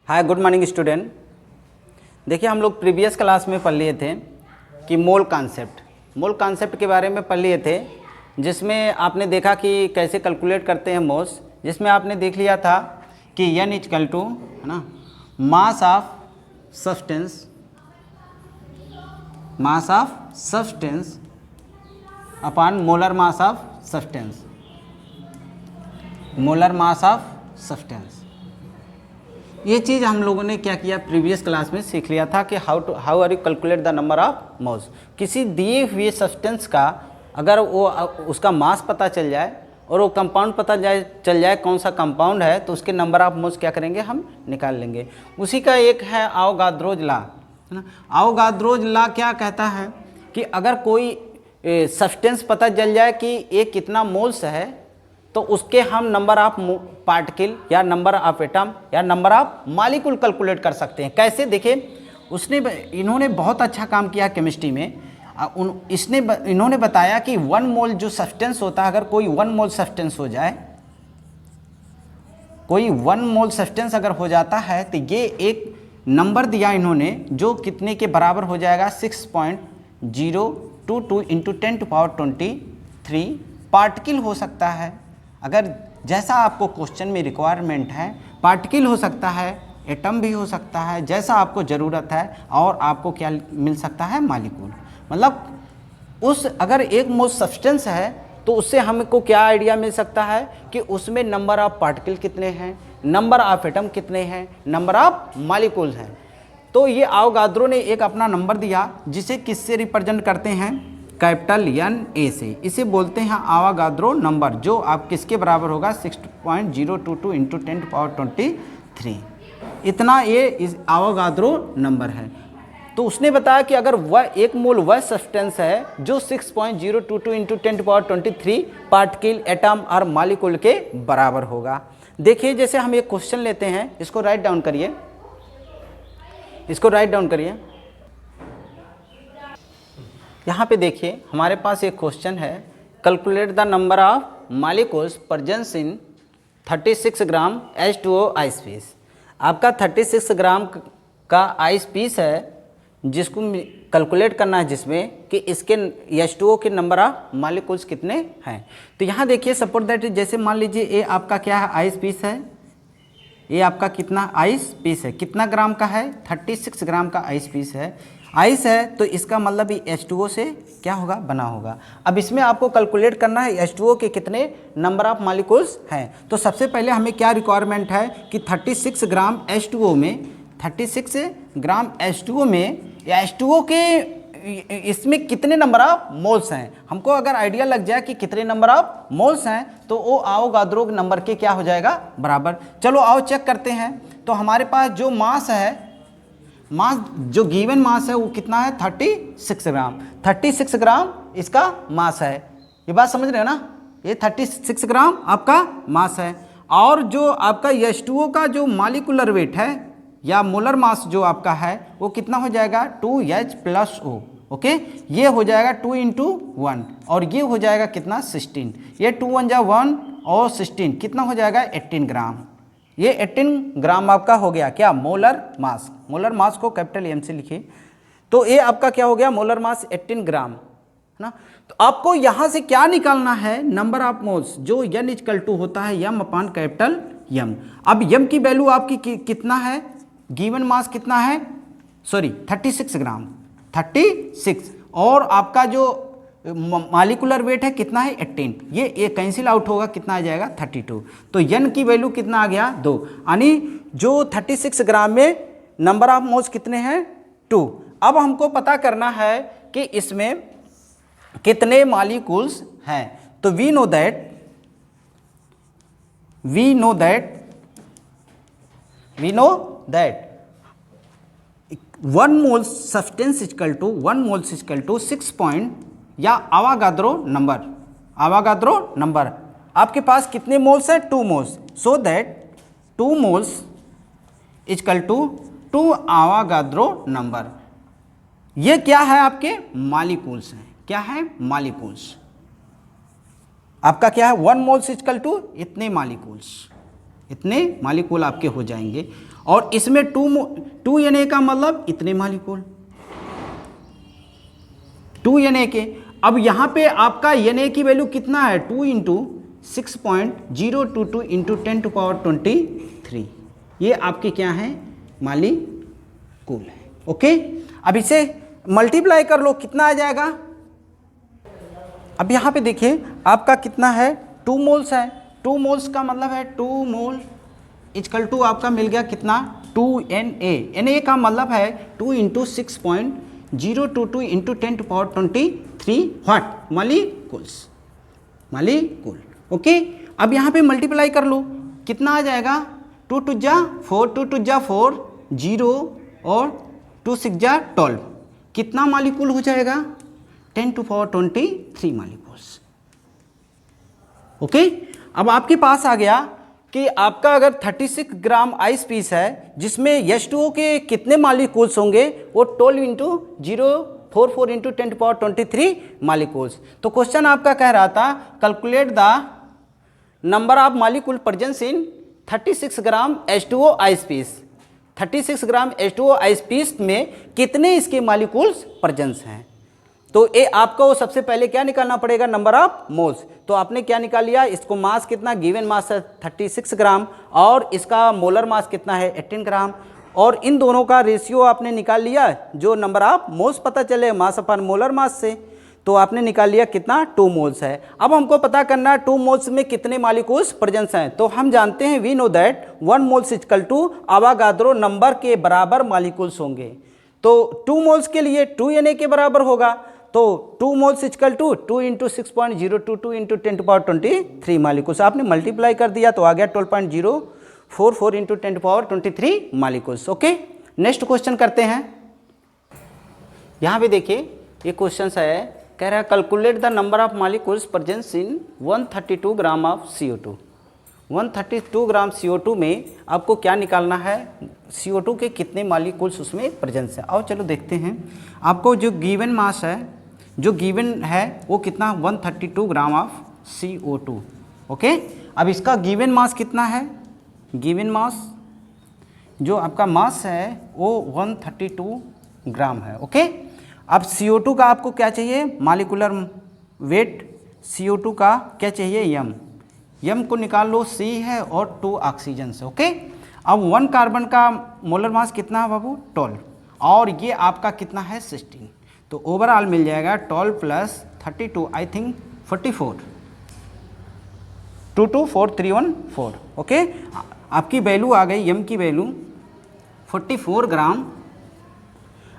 Hi good morning student. देखिए हम लोग प्रीवियस क्लास में पढ़ लिए थे कि मोल कॉन्सेप्ट के बारे में पढ़ लिए थे, जिसमें आपने देखा कि कैसे कैलकुलेट करते हैं मोल्स, जिसमें आपने देख लिया था कि n इक्वल टू है ना mass of substance upon molar mass of substance. ये चीज़ हम लोगों ने क्या किया, प्रीवियस क्लास में सीख लिया था कि how are you calculate the number of moles. किसी दिए हुए सब्सटेंस का अगर वो उसका मास पता चल जाए और वो कंपाउंड पता चल जाए कौन सा कंपाउंड है, तो उसके नंबर ऑफ मोल्स क्या करेंगे, हम निकाल लेंगे। उसी का एक है आवोगाद्रोज लॉ, है ना। आवोगाद्रोज लॉ क्या कहता है कि अगर कोई सब्सटेंस पता चल जाए कि ये कितना मोल्स है, तो उसके हम नंबर ऑफ पार्टिकल या नंबर ऑफ एटम या नंबर ऑफ मॉलिक्यूल कैलकुलेट कर सकते हैं। कैसे, देखिए इन्होंने बहुत अच्छा काम किया केमिस्ट्री में। इन्होंने बताया कि 1 मोल जो सब्सटेंस होता है, अगर कोई 1 मोल सब्सटेंस हो जाए, कोई 1 मोल सब्सटेंस अगर हो जाता है, तो ये एक नंबर दिया इन्होंने जो कितने के बराबर हो जाएगा, 6.022 इंटू 10⁻23 पार्टिकल हो सकता है। अगर जैसा आपको क्वेश्चन में रिक्वायरमेंट है, पार्टिकल हो सकता है, एटम भी हो सकता है, जैसा आपको ज़रूरत है, और आपको क्या मिल सकता है, मॉलिक्यूल। मतलब उस अगर 1 मोल सब्सटेंस है तो उससे हमको क्या आइडिया मिल सकता है कि उसमें नंबर ऑफ पार्टिकल कितने हैं, नंबर ऑफ एटम कितने हैं, नंबर ऑफ मॉलिक्यूल हैं। तो ये आवोगाद्रो ने एक अपना नंबर दिया, जिसे किससे रिप्रेजेंट करते हैं, कैपिटल NA से। इसे बोलते हैं आवोगाद्रो नंबर, जो आप किसके बराबर होगा, 6.022 इंटू 10⁻23। इतना ये इस आवोगाद्रो नंबर है। तो उसने बताया कि अगर वह 1 मोल वह सब्सटेंस है जो 6.022 इंटू 10⁻23 पार्टिकल, एटम और मॉलिक्यूल के बराबर होगा। देखिए जैसे हम एक क्वेश्चन लेते हैं, इसको राइट डाउन करिए, यहाँ पे देखिए हमारे पास एक क्वेश्चन है, calculate the number of molecules presence in 36 gram H2O ice piece. आपका 36 ग्राम का आइस पीस है, जिसको कैलकुलेट करना है, जिसमें कि इसके H2O के नंबर ऑफ मॉलिक्यूल्स कितने हैं। तो यहाँ देखिए सपोज दैट, जैसे मान लीजिए ये आपका क्या है, आइस पीस है। ये आपका कितना आइस पीस है, कितना ग्राम का है, 36 ग्राम का आइस पीस है। आइस है तो इसका मतलब ये H2O से क्या होगा, बना होगा। अब इसमें आपको कैलकुलेट करना है H2O के कितने नंबर ऑफ मॉलिक्यूल्स हैं। तो सबसे पहले हमें क्या रिक्वायरमेंट है कि 36 ग्राम H2O में, 36 ग्राम H2O में H2O के इसमें कितने नंबर ऑफ मोल्स हैं। हमको अगर आइडिया लग जाए कि कितने नंबर ऑफ मोल्स हैं, तो वो आवोगाद्रो नंबर के क्या हो जाएगा, बराबर। चलो आओ चेक करते हैं। तो हमारे पास जो मास है, जो गिवन मास है वो कितना है, 36 ग्राम। 36 ग्राम इसका मास है। ये बात समझ रहे हो ना, ये 36 ग्राम आपका मास है। और जो आपका H2O का जो मॉलिक्यूलर वेट है या मोलर मास जो आपका है, वो कितना हो जाएगा, 2H+O। ओके, ये हो जाएगा 2 इंटू 1, और ये हो जाएगा कितना, 16। ये 2 1 जा 1 और 16 कितना हो जाएगा, 18 ग्राम। ये 18 ग्राम आपका हो गया क्या, मोलर मास। मोलर मास को कैपिटल M से लिखिए। तो ये आपका क्या हो गया, मोलर मास 18 ग्राम, है ना। तो आपको यहाँ से क्या निकालना है, नंबर ऑफ मोल्स, जो N इक्वल टू होता है M अपॉन कैपिटल M। अब M की वैल्यू आपकी कितना है, गिवन मास कितना है, 36 ग्राम, 36, और आपका जो मॉलिक्यूलर वेट है कितना है, 18। ये कैंसिल आउट होगा, कितना आ जाएगा, 32। तो N की वैल्यू कितना आ गया, 2। यानी जो 36 ग्राम में नंबर ऑफ मोल्स कितने हैं, 2। अब हमको पता करना है कि इसमें कितने मॉलिक्यूल्स हैं। तो we know that 1 mole substance equal to 1 moles equal to 6 point या आवोगाद्रो नंबर। आपके पास कितने मोल्स हैं, 2 moles. So that 2 moles equal to 2 Avogadro number. ये क्या है, आपके मॉलिक्यूल्स हैं। क्या है, मॉलिक्यूल्स। आपका क्या है, 1 मोल्स इक्वल टू इतने मॉलिक्यूल्स। इतने मालिकूल आपके हो जाएंगे। और इसमें 2 Na का मतलब इतने मालिकूल 2 Na के। अब यहाँ पे आपका Na की वैल्यू कितना है 2 इंटू 6.022 इंटू 10⁻23, ये आपके क्या है मालिकूल है। ओके, अब इसे मल्टीप्लाई कर लो, कितना आ जाएगा। अब यहाँ पे देखिए आपका कितना है 2 मोल्स है। 2 मोल्स का मतलब है 2 मोल इक्वल टू आपका मिल गया कितना 2 Na का मतलब है 2 into 6.022 into 10⁻23 what molecules, molecule. Okay, अब यहाँ पे मल्टीप्लाई कर लो, कितना आ जाएगा 2 2 जा 4, 2 2 जा 4, 0 और 2 6 जा 12, कितना मालिकूल हो जाएगा 10⁻23 मालिकूल्स। ओके, अब आपके पास आ गया कि आपका अगर 36 ग्राम आइस पीस है जिसमें H2O के कितने मालिकूल्स होंगे, वो 12 इंटू 044 इंटू 10⁻23 मालिकूल्स। तो क्वेश्चन आपका कह रहा था calculate the number of molecule presence in 36 gram H2O ice piece. 36 gram H2O ice piece में कितने इसके मालिकूल्स प्रेजेंस हैं। तो ये आपको सबसे पहले क्या निकालना पड़ेगा नंबर ऑफ मोल्स। तो आपने क्या निकाल लिया, इसको मास कितना गिवन मास है 36 ग्राम और इसका मोलर मास कितना है 18 ग्राम, और इन दोनों का रेशियो आपने निकाल लिया जो नंबर ऑफ मोल्स पता चले मास अपन मोलर मास से, तो आपने निकाल लिया कितना 2 मोल्स है। अब हमको पता करना है 2 मोल्स में कितने मालिकूल्स प्रेजेंस हैं। तो हम जानते हैं we know that 1 moles equal to Avogadro number के बराबर मालिकूल्स होंगे। तो 2 मोल्स के लिए 2 Na के बराबर होगा, तो 2 moles equal to 2 into 6.022 into 10⁻23 molecules. आपने मल्टीप्लाई कर दिया तो आ गया 12.044 into 10⁻23 molecules. Okay, next question करते हैं। यहाँ पे देखिए ये क्वेश्चन है, कह रहा है calculate the number of molecules presence in 132 gram of CO2। 132 gram CO2 में आपको क्या निकालना है, CO2 के कितने मालिकूल्स उसमें प्रेजेंस है। आओ चलो देखते हैं। आपको जो गिवन मास है, जो गिवन है वो कितना 132 ग्राम ऑफ CO2। ओके, अब इसका गिवन मास कितना है, गिवन मास जो आपका मास है वो 132 ग्राम है। ओके, अब CO2 का आपको क्या चाहिए मालिकुलर वेट, CO2 का क्या चाहिए यम को निकाल लो, C है और 2 ऑक्सीजन से। ओके, अब 1 कार्बन का मोलर मास कितना है बाबू 12, और ये आपका कितना है 16, तो ओवरऑल मिल जाएगा 12 प्लस 32 आई थिंक 44, 224314। ओके, आपकी वैल्यू आ गई यम की वैल्यू 44 ग्राम।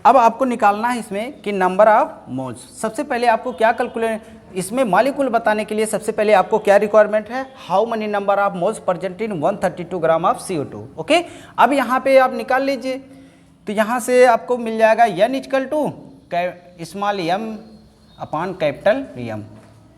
अब आपको निकालना है इसमें कि नंबर ऑफ मोल्स। सबसे पहले आपको क्या कैलकुलेट, इसमें मालिकूल बताने के लिए सबसे पहले आपको क्या रिक्वायरमेंट है, how many number of moles present in 132 gram of CO2। Okay, अब यहाँ पे आप निकाल लीजिए, तो यहाँ से आपको मिल जाएगा n equal to small m upon capital M,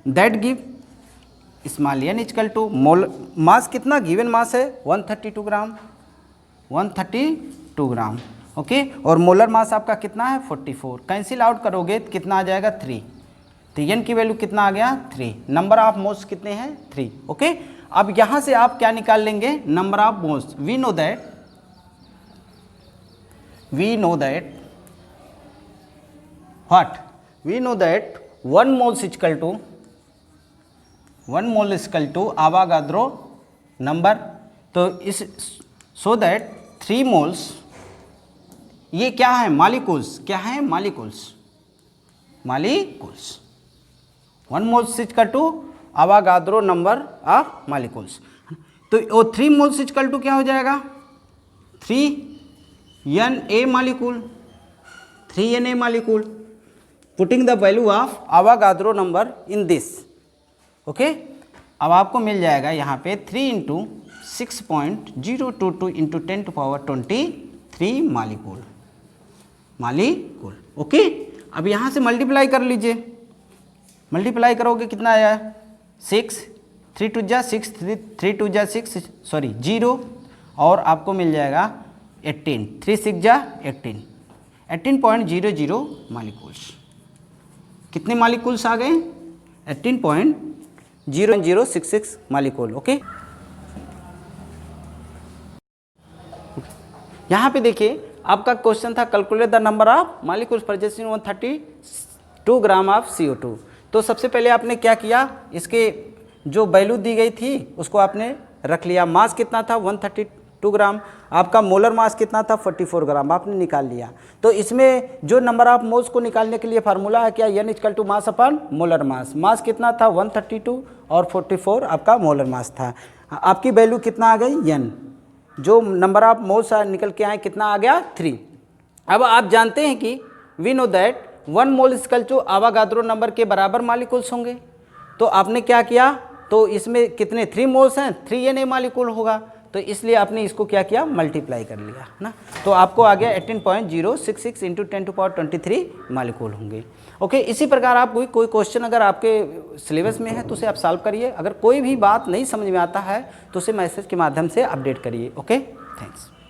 that give small n equal to mole mass कितना गिवन मास है 132 ग्राम, 132 ग्राम। ओके, और मोलर मास आपका कितना है 44, कैंसिल आउट करोगे तो कितना आ जाएगा 3, तो n की वैल्यू कितना आ गया 3, नंबर ऑफ मोल्स कितने हैं 3। ओके, अब यहाँ से आप क्या निकाल लेंगे number of moles. We know that 1 moles equal to Avogadro number, तो इस सो दैट 3 मोल्स ये क्या है मालिकूल्स, क्या है molecules 1 moles equal to Avogadro number of molecules. तो वो 3 मोल्स इक्वल टू क्या हो जाएगा 3Na molecule, 3Na molecule, putting the value of Avogadro number in this. Okay, अब आपको मिल जाएगा यहाँ पे 3 इंटू 6.022 इंटू 10⁻23 मालिकूल। ओके, अब यहाँ से मल्टीप्लाई कर लीजिए, मल्टीप्लाई करोगे कितना आया 6, 3 2 जा 6, 3 2 जा 6 सॉरी 0, और आपको मिल जाएगा 18, 3 6 जा 18, 18.00 मालिकूल्स। कितने मालिकूल्स आ गए 18.0066 मालिकूल। ओके, यहाँ पे देखिए आपका क्वेश्चन था calculate the number of molecules present in 132 gram of CO2। तो सबसे पहले आपने क्या किया, इसके जो वैल्यू दी गई थी उसको आपने रख लिया। मास कितना था 132 ग्राम, आपका मोलर मास कितना था 44 ग्राम, आपने निकाल लिया। तो इसमें जो नंबर ऑफ मोल्स को निकालने के लिए फार्मूला है क्या, N equal to mass upon molar mass. Mass कितना था 132 और 44 आपका मोलर मास था। आपकी वैल्यू कितना आ गई N, जो नंबर ऑफ मोल्स निकल के आए कितना आ गया 3। अब आप जानते हैं कि we know that 1 mole equal to Avogadro number के बराबर मॉलिक्यूल्स होंगे। तो आपने क्या किया, तो इसमें कितने 3 मोल्स हैं, 3 Na मॉलिक्यूल होगा, तो इसलिए आपने इसको क्या किया मल्टीप्लाई कर लिया ना। तो आपको आ गया 18.066 इंटू 10⁻23 मॉलिक्यूल होंगे। ओके, इसी प्रकार आप कोई क्वेश्चन अगर आपके सिलेबस में है तो उसे आप सॉल्व करिए। अगर कोई भी बात नहीं समझ में आता है तो उसे मैसेज के माध्यम से अपडेट करिए। Okay, thanks.